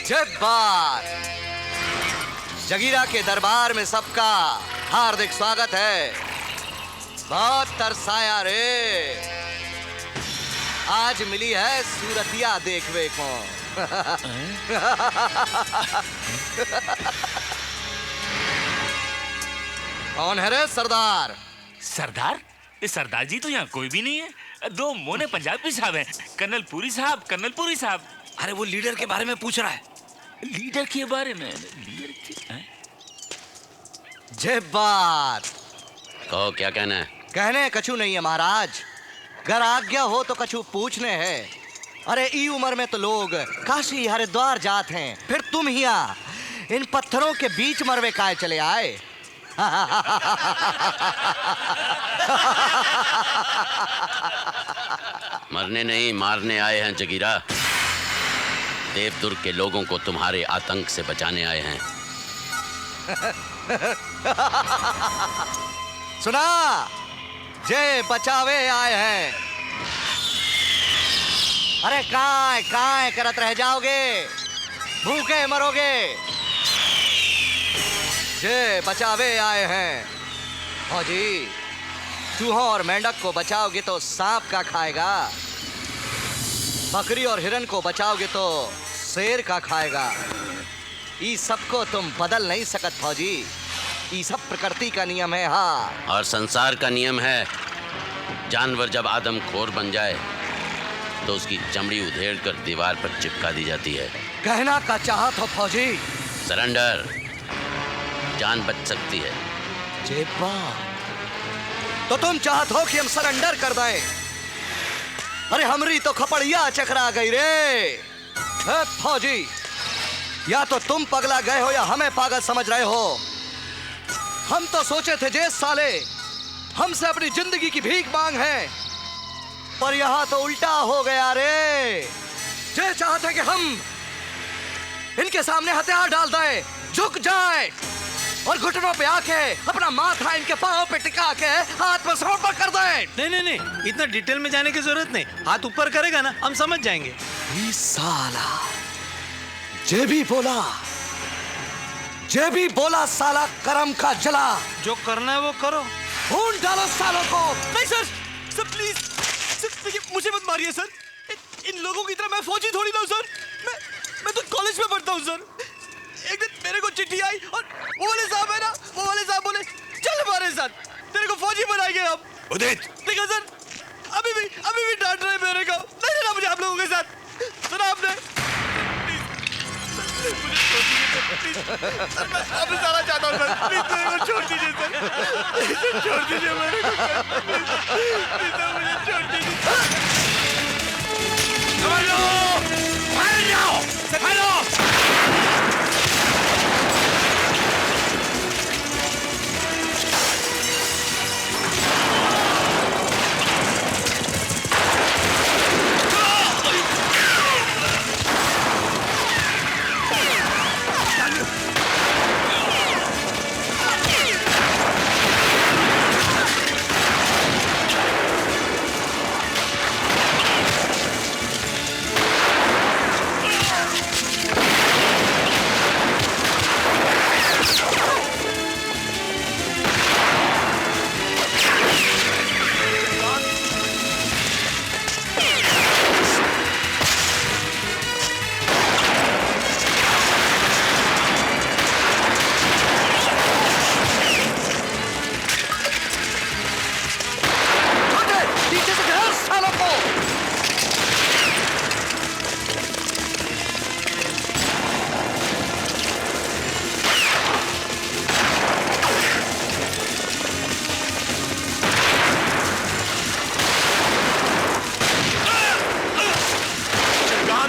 जय बात। जगीरा के दरबार में सबका हार्दिक स्वागत है। बहुत तरसाया रे, आज मिली है सूरतिया देखवे को। कौन है रे सरदार? सरदार? सरदार जी तो यहाँ कोई भी नहीं है। दो मोने पंजाबी साहब हैं, कर्नल पुरी साहब, कर्नल पुरी साहब। अरे वो लीडर के बारे में पूछ रहा है। लीडर के बारे में? लीडर के? जय बात। कहो क्या कहना है? कहने कछु नहीं है महाराज, अगर आज्ञा हो तो कछु पूछने हैं। अरे ई उम्र में तो लोग काशी हरिद्वार जात हैं, फिर तुम यहाँ इन पत्थरों के बीच मरवे काहे चले आए? मरने नहीं मारने आए हैं जगीरा। देवदुर्ग के लोगों को तुम्हारे आतंक से बचाने आए हैं। सुना, जय बचावे आए हैं। अरे काय काय करत रह जाओगे, भूखे मरोगे। जय बचावे आए हैं। फौजी, चूहों और मेंढक को बचाओगे तो सांप का खाएगा, बकरी और हिरन को बचाओगे तो शेर का खाएगा। ये सबको तुम बदल नहीं सकत फौजी, ये सब प्रकृति का नियम है। हाँ, और संसार का नियम है, जानवर जब आदमखोर बन जाए तो उसकी चमड़ी उधेड़ कर दीवार पर चिपका दी जाती है। कहना का चाहत हो फौजी? सरेंडर, जान बच सकती है। जेबा, तो तुम चाहत हो कि हम सरेंडर कर दें? अरे हमरी तो खपड़िया चकरा गई रे। फौजी, या तो तुम पगला गए हो या हमें पागल समझ रहे हो। हम तो सोचे थे जे साले हमसे अपनी जिंदगी की भीख मांग है, पर यहां तो उल्टा हो गया रे। जे चाहते कि हम इनके सामने हथियार डाल दें, झुक जाए और घुटनों पे आके अपना माथा इनके पांव पे टिका के आत्मसमर्पण कर दें। नहीं, इतना डिटेल में जाने की जरूरत नहीं। हाथ ऊपर करेगा ना, हम समझ जाएंगे। साला जे भी बोला साला करम का जला। जो करना है वो करो। ढूंढ डालो सालों को। नहीं सर, सर प्लीज, सर मुझे मत मारिए सर। इन लोगों की तरह मैं फौजी थोड़ी ना हूं सर। मैं तो कॉलेज में पढ़ता हूं सर। एक दिन मेरे को चिट्ठी आई और वो वाले साहब है ना, वो वाले साहब बोले चल हमारे साथ, तेरे को फौजी बनाएंगे हम। उदित, देखा सर, अभी भी डांट रहे मेरे को। नहीं रहना मुझे आप लोगों के साथ। सुना आपने? मुझे छोड़ दीजिए सर, मैं आपसे सारा चाहता हूँ सर। प्लीज मेरे को छोड़ दीजिए सर, छोड़ दीजिए मेरे को सर। प्लीज मुझे छोड़ दीजिए।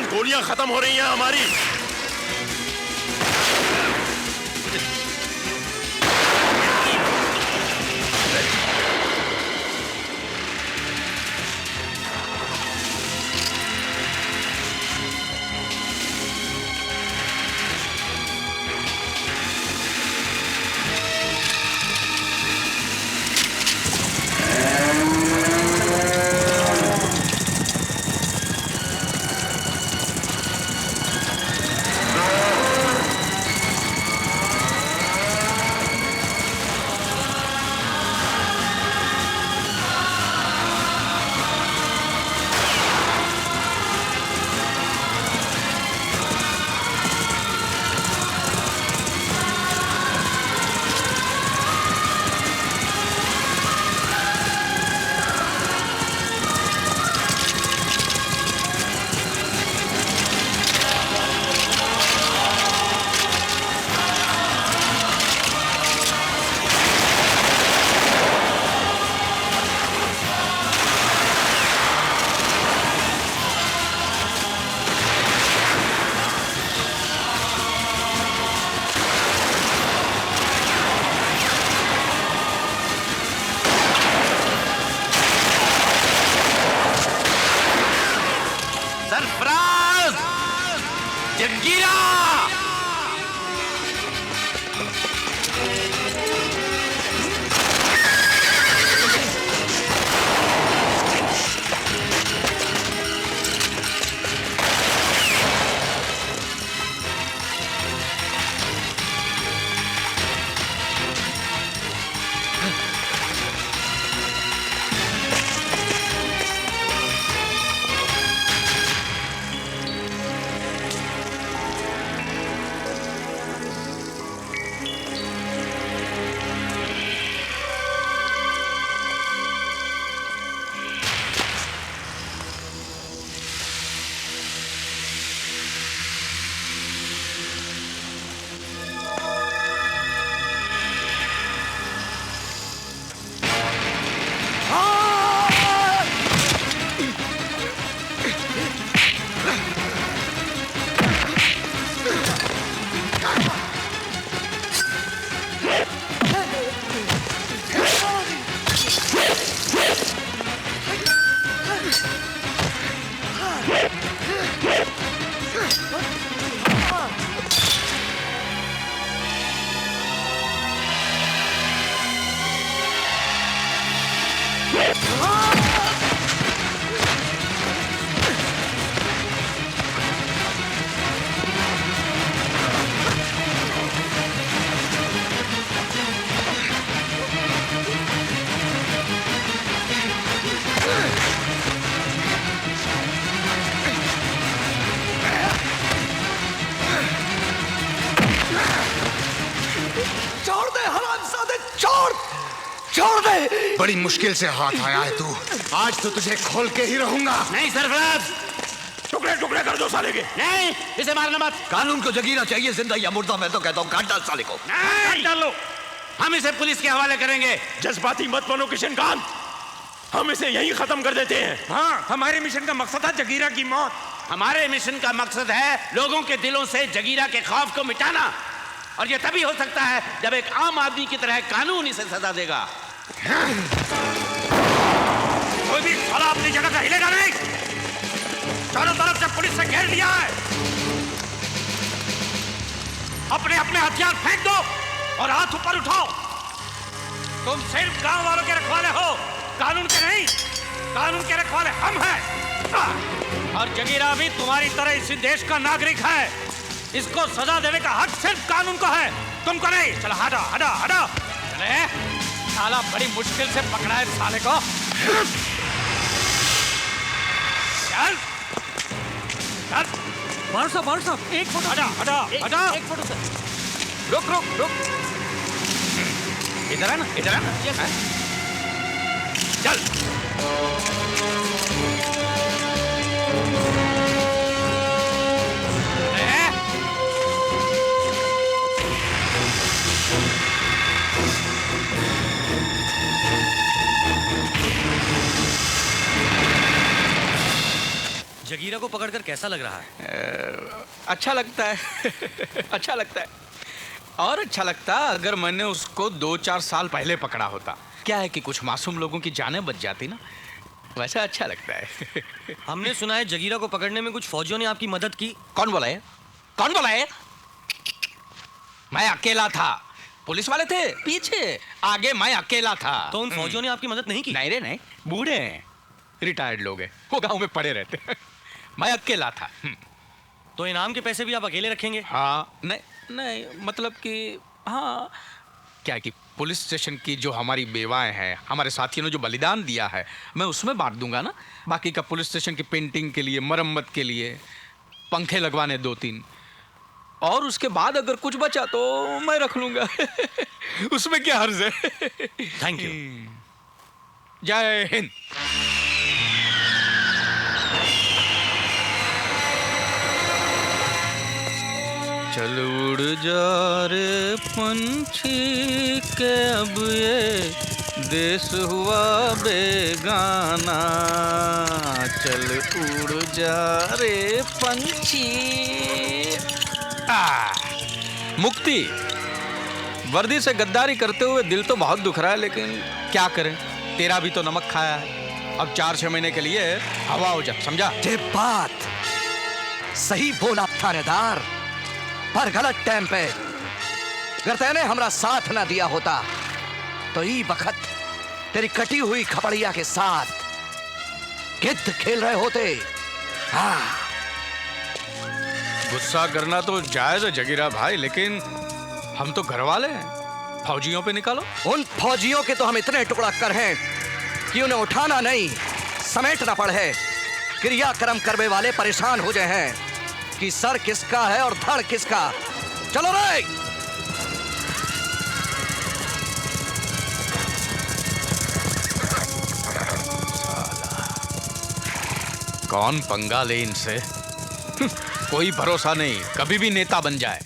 गोलियां खत्म हो रही हैं हमारी। जगीरा! छोड़ दे हरामजादे, छोड़ दे। बड़ी मुश्किल से हाथ आया है तू, आज तो तुझे खोल के ही रहूंगा। नहीं सरफराज, टुकड़े टुकड़े कर दो साले के। नहीं, इसे मारना मत। कानून को जगीरा चाहिए, जिंदा या मुर्दा। मैं तो कहता हूँ काट डाल साले को। नहीं डालो, हम इसे पुलिस के हवाले करेंगे। जज्बाती मत बनो किशनकांत, हम इसे यहीं खत्म कर देते हैं। हाँ, हमारे मिशन का मकसद था जगीरा की मौत। हमारे मिशन का मकसद है लोगों के दिलों से जगीरा के खौफ को मिटाना, और ये तभी हो सकता है जब एक आम आदमी की तरह कानून इसे सजा देगा। कोई भी साला अपनी जगह से हिलेगा नहीं। चारों तरफ से पुलिस से घेर लिया है। अपने अपने हथियार फेंक दो और हाथ ऊपर उठाओ। तुम सिर्फ गांव वालों के रखवाले हो, कानून के नहीं। कानून के रखवाले हम हैं। और जगीरा भी तुम्हारी तरह इसी देश का नागरिक है। इसको सजा देने का हक सिर्फ कानून को है, तुमको नहीं। चलो हटो हटो हटो। चले, साला बड़ी मुश्किल से पकड़ा है साले को। चल चल। बार साहब एक फोटो। हटा हटा हटा। एक फोटो सर। रुक रुक रुक। इधर है ना, इधर है ना। यस चल। जगीरा को पकड़कर कैसा लग रहा है? अच्छा लगता है। अच्छा लगता है, और अच्छा लगता अगर मैंने उसको 2-4 साल पहले पकड़ा होता। क्या है कि कुछ मासूम लोगों की जानें बच जाती ना, वैसा अच्छा लगता है। हमने सुना है जगीरा को पकड़ने में कुछ फौजियों ने आपकी मदद की। कौन बोला है? कौन बोला है? मैं अकेला था, पुलिस वाले थे पीछे, आगे मैं अकेला था। तो उन फौजियों ने आपकी मदद नहीं की? नहीं रे नहीं, बूढ़े हैं, रिटायर्ड लोग हैं, वो गांव में पड़े रहते हैं। मैं अकेला था। तो इनाम के पैसे भी आप अकेले रखेंगे? हाँ, नहीं नहीं, मतलब कि हाँ, क्या है कि पुलिस स्टेशन की जो हमारी बेवाएं हैं, हमारे साथियों ने जो बलिदान दिया है, मैं उसमें बांट दूंगा ना। बाकी का पुलिस स्टेशन की पेंटिंग के लिए, मरम्मत के लिए, पंखे लगवाने 2-3, और उसके बाद अगर कुछ बचा तो मैं रख लूंगा। उसमें क्या हर्ज है। Thank you. जय हिंद। चल उड़ जा रे पंछी के अब ये देश हुआ बेगाना। चल उड़ जा रे पंछी। मुक्ति। वर्दी से गद्दारी करते हुए दिल तो बहुत दुख रहा है, लेकिन क्या करें, तेरा भी तो नमक खाया है। अब 4-6 महीने के लिए हवा हो जा, समझा? ये बात सही बोला थानेदार, पर गलत टाइम पे। अगर तैने हमरा साथ ना दिया होता तो ई वक्त तेरी कटी हुई खपड़िया के साथ गिद्ध खेल रहे होते। हाँ। गुस्सा करना तो जायज है जगीरा भाई, लेकिन हम तो घर वाले हैं। फौजियों पे निकालो। उन फौजियों के तो हम इतने टुकड़ा कर हैं कि उन्हें उठाना नहीं, समेटना पड़े। क्रियाक्रम करने वाले परेशान हो गए हैं कि सर किसका है और धड़ किसका। चलो रे। कौन पंगा ले इनसे? कोई भरोसा नहीं, कभी भी नेता बन जाए।